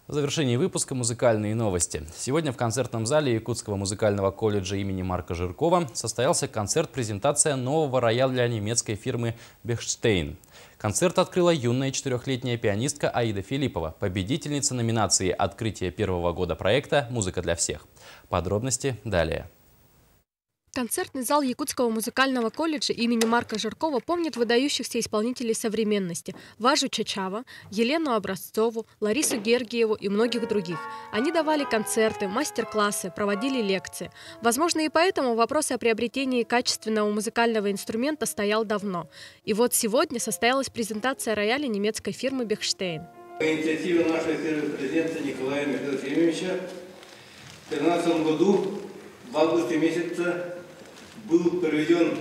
В завершении выпуска музыкальные новости. Сегодня в концертном зале Якутского музыкального колледжа имени Марка Жиркова состоялся концерт-презентация нового рояля немецкой фирмы «Бехштейн». Концерт открыла юная 4-летняя пианистка Аида Филиппова, победительница номинации «Открытие первого года проекта «Музыка для всех». Подробности далее. Концертный зал Якутского музыкального колледжа имени Марка Жиркова помнит выдающихся исполнителей современности – Важу Чачава, Елену Образцову, Ларису Гергиеву и многих других. Они давали концерты, мастер-классы, проводили лекции. Возможно, и поэтому вопрос о приобретении качественного музыкального инструмента стоял давно. И вот сегодня состоялась презентация рояля немецкой фирмы «Бехштейн». По инициативе нашего президента Николая Ефимовича в 2013 году в августе месяце был проведен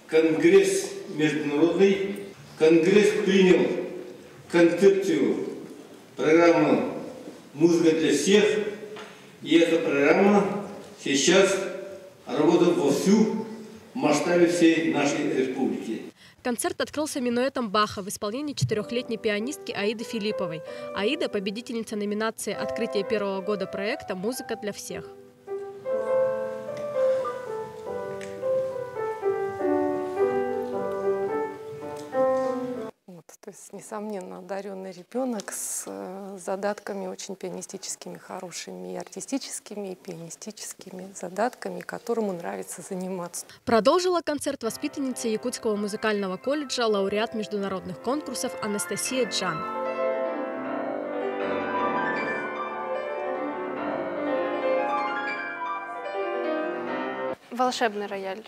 конгресс международный. Конгресс принял концепцию программы «Музыка для всех». И эта программа сейчас работает вовсю в масштабе всей нашей республики. Концерт открылся минуэтом Баха в исполнении 4-летней пианистки Аиды Филипповой. Аида – победительница номинации «Открытие первого года проекта «Музыка для всех». То есть, несомненно, одаренный ребенок с задатками очень пианистическими, хорошими, и артистическими, и пианистическими задатками, которому нравится заниматься. Продолжила концерт воспитанница Якутского музыкального колледжа, лауреат международных конкурсов Анастасия Джан. Волшебный рояль,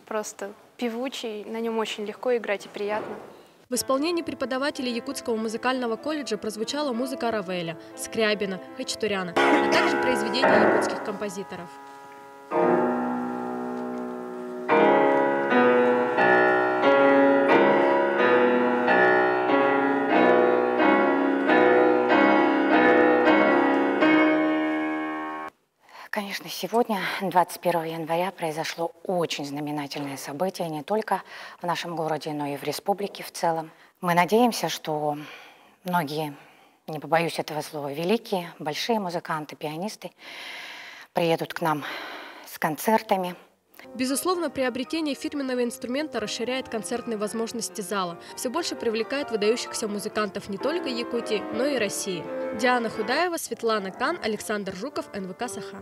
просто певучий, на нем очень легко играть и приятно. В исполнении преподавателей Якутского музыкального колледжа прозвучала музыка Равеля, Скрябина, Хачатуряна, а также произведения якутских композиторов. Конечно, сегодня, 21 января, произошло очень знаменательное событие не только в нашем городе, но и в республике в целом. Мы надеемся, что многие, не побоюсь этого слова, великие, большие музыканты, пианисты приедут к нам с концертами. Безусловно, приобретение фирменного инструмента расширяет концертные возможности зала, все больше привлекает выдающихся музыкантов не только Якутии, но и России. Диана Худаева, Светлана Кан, Александр Жуков, НВК «Саха».